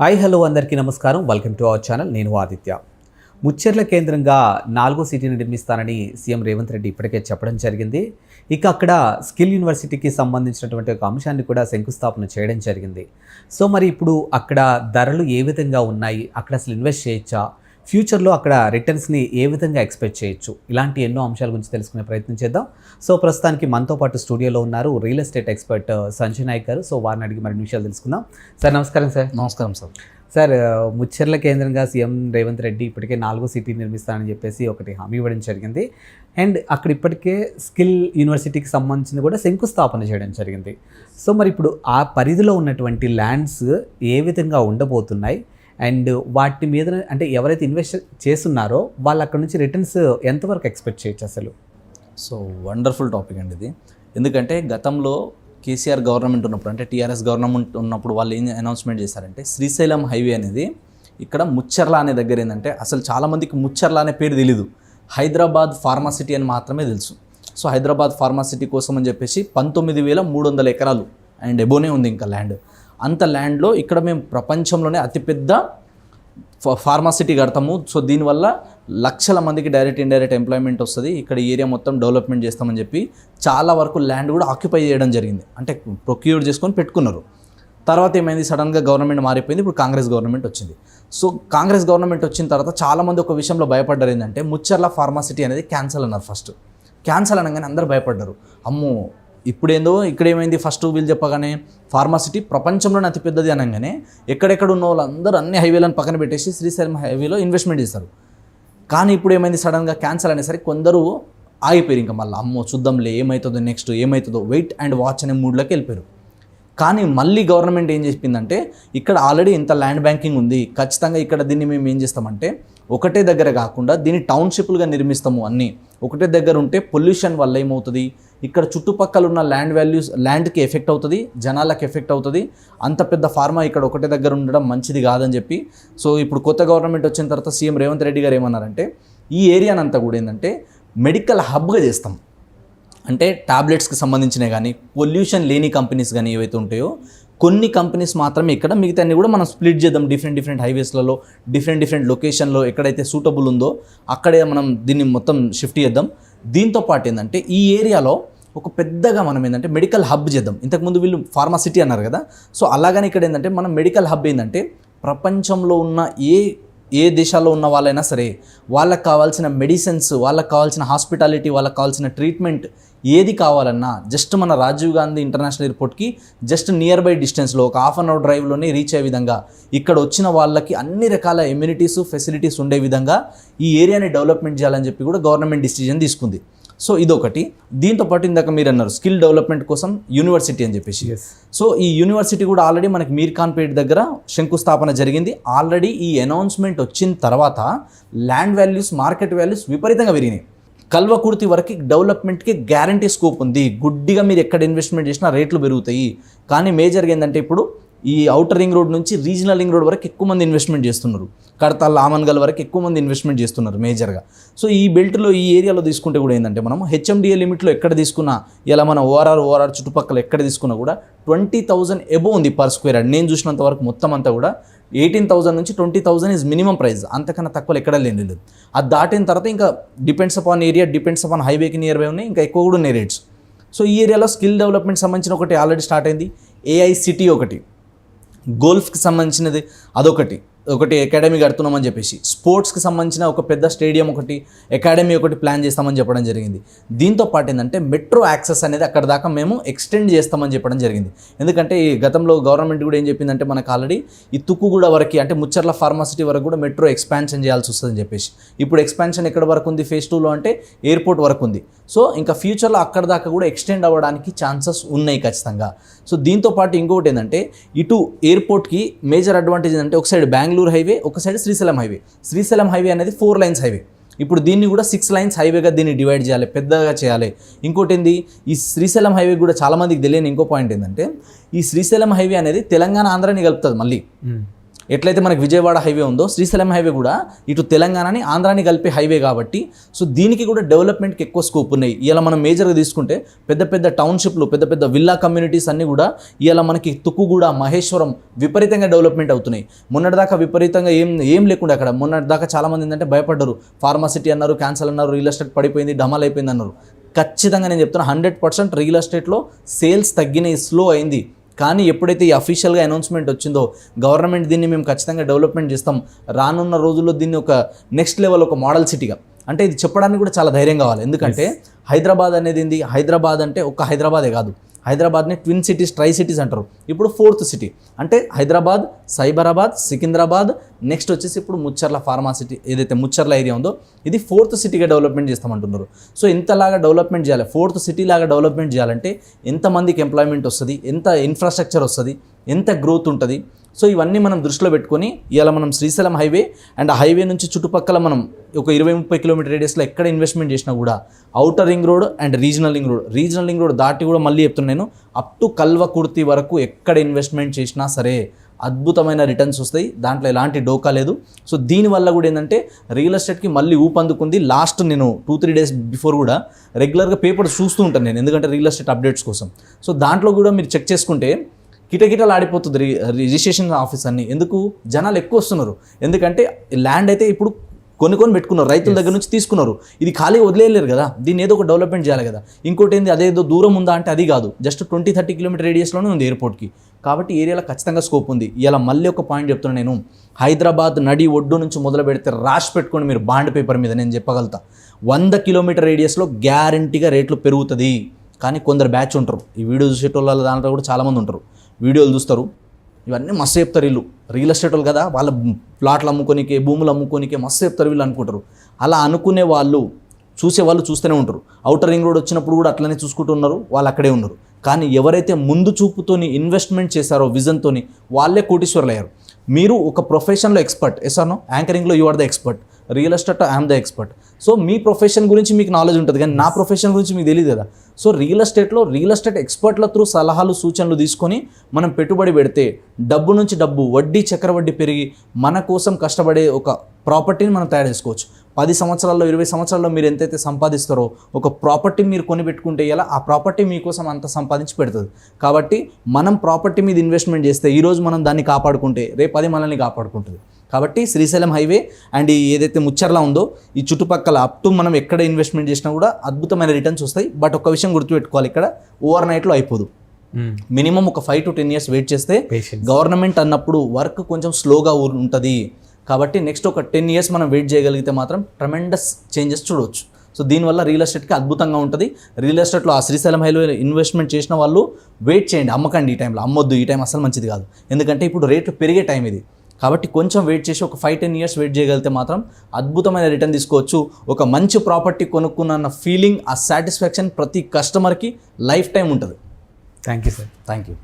Hi hello అందరికీ నమస్కారం. Welcome to our channel. నేను ఆదిత్య. ముచ్చెర్ల కేంద్రంగా 4వ సిటీని నిర్మిస్తానని సీఎం రేవంత్ రెడ్డి ఇప్పటికే చెప్పడం జరిగింది. ఇక అక్కడ స్కిల్ యూనివర్సిటీకి సంబంధించినటువంటి ఒక అంశాన్ని కూడా శంకుస్థాపన చేయడం జరిగింది. సో మరి ఇప్పుడు అక్కడ ధరలు ఏ విధంగా ఉన్నాయి, అక్కడ అసలు ఇన్వెస్ట్ చేయొచ్చా, ఫ్యూచర్లో అక్కడ రిటర్న్స్ని ఏ విధంగా ఎక్స్పెక్ట్ చేయొచ్చు, ఇలాంటి ఎన్నో అంశాల గురించి తెలుసుకునే ప్రయత్నం చేద్దాం. సో ప్రస్తుతానికి మనతో పాటు స్టూడియోలో ఉన్నారు real estate expert Sanjay Nayak గారు. సో వారిని అడిగి మరిన్ని విషయాలు తెలుసుకుందాం. సార్ నమస్కారం. సార్ నమస్కారం సార్. సార్, ముచ్చెర్ల కేంద్రంగా సీఎం రేవంత్ రెడ్డి ఇప్పటికే 4వ సిటీ నిర్మిస్తానని చెప్పేసి ఒకటి హామీ ఇవ్వడం జరిగింది. అండ్ అక్కడ ఇప్పటికే స్కిల్ యూనివర్సిటీకి సంబంధించింది కూడా శంకుస్థాపన చేయడం జరిగింది. సో మరి ఇప్పుడు ఆ పరిధిలో ఉన్నటువంటి ల్యాండ్స్ ఏ విధంగా ఉండబోతున్నాయి అండ్ వాటి మీద అంటే ఎవరైతే ఇన్వెస్ట్ చేస్తున్నారో వాళ్ళు అక్కడ నుంచి రిటర్న్స్ ఎంతవరకు ఎక్స్పెక్ట్ చేయొచ్చు అసలు? సో వండర్ఫుల్ టాపిక్ అండి ఇది. ఎందుకంటే గతంలో కేసీఆర్ గవర్నమెంట్ ఉన్నప్పుడు, అంటే టీఆర్ఎస్ గవర్నమెంట్ ఉన్నప్పుడు వాళ్ళు ఏం అనౌన్స్మెంట్ చేశారంటే శ్రీశైలం హైవే అనేది ఇక్కడ ముచ్చెర్ల అనే దగ్గర ఏంటంటే అసలు చాలామందికి ముచ్చెర్ల అనే పేరు తెలీదు. హైదరాబాద్ ఫార్మాసిటీ అని మాత్రమే తెలుసు. సో హైదరాబాద్ ఫార్మాసిటీ కోసం అని చెప్పేసి 19,300 ఎకరాలు అండ్ ఎబోనే ఉంది ఇంకా ల్యాండ్. అంత ల్యాండ్లో ఇక్కడ మేము ప్రపంచంలోనే అతిపెద్ద ఫార్మాసిటీ కడతాము. సో దీనివల్ల లక్షల మందికి డైరెక్ట్ ఇండైరెక్ట్ ఎంప్లాయ్మెంట్ వస్తుంది. ఇక్కడ ఏరియా మొత్తం డెవలప్మెంట్ చేస్తామని చెప్పి చాలా వరకు ల్యాండ్ కూడా ఆక్యుపై చేయడం జరిగింది. అంటే ప్రొక్యూర్ చేసుకొని పెట్టుకున్నారు. తర్వాత ఏమైంది, సడన్గా గవర్నమెంట్ మారిపోయింది. ఇప్పుడు కాంగ్రెస్ గవర్నమెంట్ వచ్చింది. సో కాంగ్రెస్ గవర్నమెంట్ వచ్చిన తర్వాత చాలామంది ఒక విషయంలో భయపడ్డారు. ఏంటంటే ముచ్చెర్ల ఫార్మాసిటీ అనేది క్యాన్సల్ అన్నారు. ఫస్ట్ క్యాన్సల్ అనగానే అందరూ భయపడ్డారు. అమ్మో ఇప్పుడేందో ఇక్కడ ఏమైంది, ఫస్ట్ వీళ్ళు చెప్పగానే ఫార్మాసిటీ ప్రపంచంలోనే అతిపెద్దది అనగానే ఎక్కడెక్కడ ఉన్న వాళ్ళందరూ అన్ని హైవేలను పక్కన పెట్టేసి శ్రీశైలం హైవేలో ఇన్వెస్ట్మెంట్ చేస్తారు. కానీ ఇప్పుడు ఏమైంది, సడన్గా క్యాన్సల్ అనేసరికి కొందరు ఆగిపోయారు. ఇంకా మళ్ళీ అమ్మో చూద్దాంలే ఏమవుతుందో, నెక్స్ట్ ఏమవుతుందో, వెయిట్ అండ్ వాచ్ అనే మూడ్లోకి వెళ్ళిపోయారు. కానీ మళ్ళీ గవర్నమెంట్ ఏం చెప్పిందంటే ఇక్కడ ఆల్రెడీ ఇంత ల్యాండ్ బ్యాంకింగ్ ఉంది, ఖచ్చితంగా ఇక్కడ దీన్ని మేము ఏం చేస్తామంటే ఒకటే దగ్గర కాకుండా దీన్ని టౌన్షిప్లుగా నిర్మిస్తాము. అన్నీ ఒకటే దగ్గర ఉంటే పొల్యూషన్ వల్ల ఏమవుతుంది, ఇక్కడ చుట్టుపక్కల ఉన్న ల్యాండ్ వాల్యూస్ ల్యాండ్కి ఎఫెక్ట్ అవుతుంది, జనాలకు ఎఫెక్ట్ అవుతుంది. అంత పెద్ద ఫార్మా ఇక్కడ ఒకటే దగ్గర ఉండడం మంచిది కాదని చెప్పి సో ఇప్పుడు కొత్త గవర్నమెంట్ వచ్చిన తర్వాత సీఎం రేవంత్ రెడ్డి గారు ఏమన్నారంటే ఈ ఏరియానంతా కూడా ఏంటంటే మెడికల్ హబ్గా చేస్తాం. అంటే టాబ్లెట్స్కి సంబంధించినవి కానీ పొల్యూషన్ లేని కంపెనీస్ కానీ ఏవైతే ఉంటాయో కొన్ని కంపెనీస్ మాత్రమే ఇక్కడ, మిగతా అన్ని కూడా మనం స్ప్లిట్ చేద్దాం డిఫరెంట్ హైవేస్లలో డిఫరెంట్ లొకేషన్లో ఎక్కడైతే సూటబుల్ ఉందో అక్కడే మనం దీన్ని మొత్తం షిఫ్ట్ చేద్దాం. దీంతో పాటు ఏంటంటే ఈ ఏరియాలో ఒక పెద్దగా మనం ఏంటంటే మెడికల్ హబ్ చేద్దాం. ఇంతకుముందు వీళ్ళు ఫార్మాసిటీ అన్నారు కదా, సో అలాగని ఇక్కడ ఏంటంటే మనం మెడికల్ హబ్ ఏంటంటే ప్రపంచంలో ఉన్న ఏ దేశాల్లో ఉన్న వాళ్ళైనా సరే వాళ్ళకి కావాల్సిన మెడిసిన్స్, వాళ్ళకి కావాల్సిన హాస్పిటాలిటీ, వాళ్ళకి కావాల్సిన ట్రీట్మెంట్ ఏది కావాలన్నా జస్ట్ మన రాజీవ్ గాంధీ ఇంటర్నేషనల్ ఎయిర్పోర్ట్కి జస్ట్ నియర్ బై డిస్టెన్స్లో ఒక ½ అవర్ డ్రైవ్లోనే రీచ్ అయ్యే విధంగా ఇక్కడ వచ్చిన వాళ్ళకి అన్ని రకాల ఎమ్యూనిటీస్ ఫెసిలిటీస్ ఉండే విధంగా ఈ ఏరియాని డెవలప్మెంట్ చేయాలని చెప్పి కూడా గవర్నమెంట్ డిసిజన్ తీసుకుంది. సో ఇదొకటి. దీంతోపాటు ఇందాక మీరు అన్నారు స్కిల్ డెవలప్మెంట్ కోసం యూనివర్సిటీ అని చెప్పేసి. సో ఈ యూనివర్సిటీ కూడా ఆల్రెడీ మనకి మీర్ఖాన్పేట్ దగ్గర శంకుస్థాపన జరిగింది. ఆల్రెడీ ఈ అనౌన్స్మెంట్ వచ్చిన తర్వాత ల్యాండ్ వాల్యూస్, మార్కెట్ వాల్యూస్ విపరీతంగా పెరిగినాయి. కల్వకుర్తి వరకు డెవలప్మెంట్కి గ్యారంటీ స్కోప్ ఉంది. గుడ్డిగా మీరు ఎక్కడ ఇన్వెస్ట్మెంట్ చేసినా రేట్లు పెరుగుతాయి. కానీ మేజర్గా ఏంటంటే ఇప్పుడు ఈ ఔటర్ రింగ్ రోడ్ నుంచి రీజనల్ రింగ్ రోడ్ వరకు ఎక్కువ మంది ఇన్వెస్ట్మెంట్ చేస్తున్నారు. కడతాల్, ఆమన్గల్ వరకు ఎక్కువ మంది ఇన్వెస్ట్మెంట్ చేస్తున్నారు మేజర్గా. సో ఈ బెల్ట్లో ఈ ఏరియాలో తీసుకుంటే కూడా ఏంటంటే మనం హెచ్ఎండిఏ లిమిట్లో ఎక్కడ తీసుకున్నా, ఇలా మన ఓఆర్ఆర్ చుట్టుపక్కల ఎక్కడ తీసుకున్నా కూడా 20,000 ఎబో ఉంది పర్ స్క్వేర్ యార్డ్. నేను చూసినంత వరకు మొత్తం అంతా కూడా 18,000 నుంచి 20,000 ఈజ్ మినిమం ప్రైస్. అంతకన్నా తక్కువ ఎక్కడ లేదు. అది దాటిన తర్వాత ఇంకా depends upon area, depends upon హైవేకి నియర్ బై ఉన్నాయి, ఇంకా ఎక్కువ కూడా ఉన్నాయి రేట్స్. సో ఈ ఏరియాలో స్కిల్ డెవలప్మెంట్ సంబంధించిన ఒకటి ఆల్రెడీ స్టార్ట్ అయింది. ఏఐ సిటీ ఒకటి, గోల్ఫ్కి సంబంధించినది అదొకటి అకాడమీ కడుతున్నామని చెప్పేసి, స్పోర్ట్స్కి సంబంధించిన ఒక పెద్ద స్టేడియం ఒకటి, అకాడమీ ఒకటి ప్లాన్ చేస్తామని చెప్పడం జరిగింది. దీంతో పాటు ఏంటంటే మెట్రో యాక్సెస్ అనేది అక్కడ దాకా మేము ఎక్స్టెండ్ చేస్తామని చెప్పడం జరిగింది. ఎందుకంటే ఈ గతంలో గవర్నమెంట్ కూడా ఏం చెప్పిందంటే మనకు ఆల్రెడీ ఈ తుక్కుగూడ వరకు, అంటే ముచ్చెర్ల ఫార్మాసిటీ వరకు కూడా మెట్రో ఎక్స్పాన్షన్ చేయాల్సి వస్తుందని చెప్పేసి, ఇప్పుడు ఎక్స్పాన్షన్ ఎక్కడ వరకు ఉంది, ఫేజ్ 2లో అంటే ఎయిర్పోర్ట్ వరకు ఉంది. సో ఇంకా ఫ్యూచర్లో అక్కడ దాకా కూడా ఎక్స్టెండ్ అవ్వడానికి ఛాన్సెస్ ఉన్నాయి ఖచ్చితంగా. సో దీంతో పాటు ఇంకొకటి ఏంటంటే ఇటు ఎయిర్పోర్ట్కి మేజర్ అడ్వాంటేజ్ ఏంటంటే ఒక సైడ్ బెంగళూరు హైవే, ఒక side Srisailam highway. Srisailam highway అనేది 4 లైన్స్ హైవే. ఇప్పుడు దీన్ని కూడా 6 లైన్స్ హైవేగా దీన్ని డివైడ్ చేయాలి, పెద్దగా చేయాలి. ఇంకోటి ఏంది, ఈ శ్రీశైలం హైవే కూడా చాలామందికి తెలియని ఇంకో పాయింట్ ఏంటంటే ఈ శ్రీశైలం హైవే అనేది తెలంగాణ ఆంధ్రాని కలుపుతుంది మళ్ళీ. ఎట్లయితే మనకి విజయవాడ హైవే ఉందో శ్రీశైలం హైవే కూడా ఇటు తెలంగాణని ఆంధ్రాని కలిపే హైవే కాబట్టి సో దీనికి కూడా డెవలప్మెంట్కి ఎక్కువ స్కోప్ ఉన్నాయి. ఇలా మనం మేజర్గా తీసుకుంటే పెద్ద పెద్ద టౌన్షిప్లు, పెద్ద పెద్ద విల్లా కమ్యూనిటీస్ అన్నీ కూడా ఇలా మనకి తుక్కుగూడ, మహేశ్వరం విపరీతంగా డెవలప్మెంట్ అవుతున్నాయి. మొన్నటిదాకా విపరీతంగా ఏం లేకుండా అక్కడ మొన్నటిదాకా చాలామంది ఏంటంటే భయపడ్డారు. ఫార్మాసిటీ అన్నారు, క్యాన్సల్ అన్నారు, రియల్ ఎస్టేట్ పడిపోయింది, డమాల్ అయిపోయింది అన్నారు. ఖచ్చితంగా నేను చెప్తున్నా 100% రియల్ ఎస్టేట్లో సేల్స్ తగ్గినాయి, స్లో అయింది. కానీ ఎప్పుడైతే ఈ అఫీషియల్గా అనౌన్స్మెంట్ వచ్చిందో గవర్నమెంట్ దీన్ని మేము ఖచ్చితంగా డెవలప్మెంట్ చేస్తాం, రానున్న రోజుల్లో దీన్ని ఒక నెక్స్ట్ లెవెల్ ఒక మోడల్ సిటీగా, అంటే ఇది చెప్పడానికి కూడా చాలా ధైర్యం కావాలి. ఎందుకంటే హైదరాబాద్ అనేది ఏంది, హైదరాబాద్ అంటే ఒక్క హైదరాబాదే కాదు, హైదరాబాద్ని ట్విన్ సిటీస్, ట్రై సిటీస్ అంటారు. ఇప్పుడు 4th సిటీ అంటే హైదరాబాద్, సైబరాబాద్, సికింద్రాబాద్, నెక్స్ట్ వచ్చేసి ఇప్పుడు ముచ్చర్ల ఫార్మాసిటీ ఏదైతే ముచ్చర్ల ఏరియా ఉందో ఇది 4th సిటీగా డెవలప్మెంట్ చేస్తామంటున్నారు. సో ఇంతలాగా డెవలప్మెంట్ చేయాలి, 4th సిటీ లాగా డెవలప్మెంట్ చేయాలంటే ఎంతమందికి ఎంప్లాయ్మెంట్ వస్తుంది, ఎంత ఇన్ఫ్రాస్ట్రక్చర్ వస్తుంది, ఎంత గ్రోత్ ఉంటుంది. సో ఇవన్నీ మనం దృష్టిలో పెట్టుకొని ఇవాళ మనం శ్రీశైలం హైవే అండ్ ఆ హైవే నుంచి చుట్టుపక్కల మనం ఒక 20-30 కిలోమీటర్ రేడియస్లో ఎక్కడ ఇన్వెస్ట్మెంట్ చేసినా కూడా outer ring road and regional ring road దాటి కూడా మళ్ళీ చెప్తున్నాను నేను, అప్ టు కల్వకుర్తి వరకు ఎక్కడ ఇన్వెస్ట్మెంట్ చేసినా సరే అద్భుతమైన రిటర్న్స్ వస్తాయి, దాంట్లో ఎలాంటి డోకా లేదు. సో దీనివల్ల కూడా ఏంటంటే రియల్ ఎస్టేట్కి మళ్ళీ ఊపందుకుంది. లాస్ట్ నేను 2-3 డేస్ బిఫోర్ కూడా రెగ్యులర్గా పేపర్స్ చూస్తూ ఉంటాను నేను, ఎందుకంటే రియల్ ఎస్టేట్ అప్డేట్స్ కోసం. సో దాంట్లో కూడా మీరు చెక్ చేసుకుంటే కిటకిటలు ఆడిపోతుంది రిజిస్ట్రేషన్ ఆఫీస్ అన్ని. ఎందుకు జనాలు ఎక్కువ వస్తున్నారు, ఎందుకంటే ల్యాండ్ అయితే ఇప్పుడు కొన్ని పెట్టుకున్నారు, రైతుల దగ్గర నుంచి తీసుకున్నారు, ఇది ఖాళీ వదిలేయలేరు కదా, దీన్ని ఏదో ఒక డెవలప్మెంట్ చేయాలి కదా. ఇంకోటి ఏంది, అదేదో దూరం ఉందా అంటే అది కాదు, జస్ట్ 20-30 కిలోమీటర్ రేడియస్లోనే ఉంది ఎయిర్పోర్ట్కి. కాబట్టి ఏరియాలో ఖచ్చితంగా స్కోప్ ఉంది. ఇలా మళ్ళీ ఒక పాయింట్ చెప్తున్నాను నేను, హైదరాబాద్ నడి ఒడ్డు నుంచి మొదలు పెడితే రాసి పెట్టుకోండి మీరు బాండ్ పేపర్ మీద, నేను చెప్పగలుగుతా 100 కిలోమీటర్ రేడియస్లో గ్యారంటీగా రేట్లు పెరుగుతుంది. కానీ కొందరు బ్యాచ్ ఉంటారు, ఈ వీడియో చూసేటోళ్ళ దాంట్లో కూడా చాలామంది ఉంటారు, వీడియోలు చూస్తారు, ఇవన్నీ మస్తు చెప్తారు వీళ్ళు, రియల్ ఎస్టేట్ వాళ్ళు కదా, వాళ్ళ ప్లాట్లు అమ్ముకోనికే, భూములు అమ్ముకోనికే మస్తు చెప్తారు వీళ్ళు అనుకుంటారు. అలా అనుకునే వాళ్ళు చూసేవాళ్ళు చూస్తూనే ఉంటారు. ఔటర్ రింగ్ రోడ్ వచ్చినప్పుడు కూడా అట్లనే చూసుకుంటూ ఉన్నారు, వాళ్ళు అక్కడే ఉన్నారు. కానీ ఎవరైతే ముందు చూపుతోని ఇన్వెస్ట్మెంట్ చేశారో విజన్తోని వాళ్ళే కోటీశ్వరులు అయ్యారు. మీరు ఒక ప్రొఫెషన్లో ఎక్స్పర్ట్, ఎస్ఆర్నో యాంకరింగ్లో you are the expert, real estate I'm the expert. So మీ ప్రొఫెషన్ గురించి మీకు నాలెడ్జ్ ఉంటుంది, కానీ నా ప్రొఫెషన్ గురించి మీకు తెలియదు కదా. సో రియల్ ఎస్టేట్ ఎక్స్పర్ట్ల త్రూ సలహాలు సూచనలు తీసుకొని మనం పెట్టుబడి పెడితే డబ్బు నుంచి డబ్బు, వడ్డీ చక్రవడ్డీ పెరిగి మన కోసం కష్టపడే ఒక ప్రాపర్టీని మనం తయారు చేసుకోవచ్చు. 10 సంవత్సరాల్లో 20 సంవత్సరాల్లో మీరు ఎంతైతే సంపాదిస్తారో ఒక ప్రాపర్టీ మీరు కొని పెట్టుకుంటే ఇలా ఆ ప్రాపర్టీ మీకోసం అంత సంపాదించి పెడుతుంది. కాబట్టి మనం ప్రాపర్టీ మీద ఇన్వెస్ట్మెంట్ చేస్తే ఈరోజు మనం దాన్ని కాపాడుకుంటే రేపు అది మనల్ని కాపాడుకుంటుంది. కాబట్టి శ్రీశైలం హైవే అండ్ ఏదైతే ముచ్చర్లా ఉందో ఈ చుట్టుపక్కల అప్ టు మనం ఎక్కడ ఇన్వెస్ట్మెంట్ చేసినా కూడా అద్భుతమైన రిటర్న్స్ వస్తాయి. బట్ ఒక విషయం గుర్తుపెట్టుకోవాలి, ఇక్కడ ఓవర్ నైట్లో అయిపోదు. మినిమం ఒక 5 to 10 years వెయిట్ చేస్తే గవర్నమెంట్ అన్నప్పుడు వర్క్ కొంచెం స్లోగా ఉంటుంది. కాబట్టి నెక్స్ట్ ఒక 10 years మనం వెయిట్ చేయగలిగితే మాత్రం ట్రెమెండస్ చేంజెస్ చూడవచ్చు. సో దీనివల్ల రియల్ ఎస్టేట్కి అద్భుతంగా ఉంటుంది. రియల్ ఎస్టేట్లో ఆ శ్రీశైలం హైవే ఇన్వెస్ట్మెంట్ చేసిన వాళ్ళు వెయిట్ చేయండి, అమ్మకండి. ఈ టైంలో అమ్మొద్దు, ఈ టైం అసలు మంచిది కాదు, ఎందుకంటే ఇప్పుడు రేట్లు పెరిగే టైం ఇది. కాబట్టి కొంచెం వెయిట్ చేసి ఒక 5-10 years వెయిట్ చేయగలిగితే మాత్రం అద్భుతమైన రిటర్న్ తీసుకోవచ్చు. ఒక మంచి ప్రాపర్టీ కొనుక్కున్న ఫీలింగ్, ఆ సాటిస్ఫాక్షన్ ప్రతి కస్టమర్కి లైఫ్ టైం ఉంటుంది. Thank you sir. Thank you.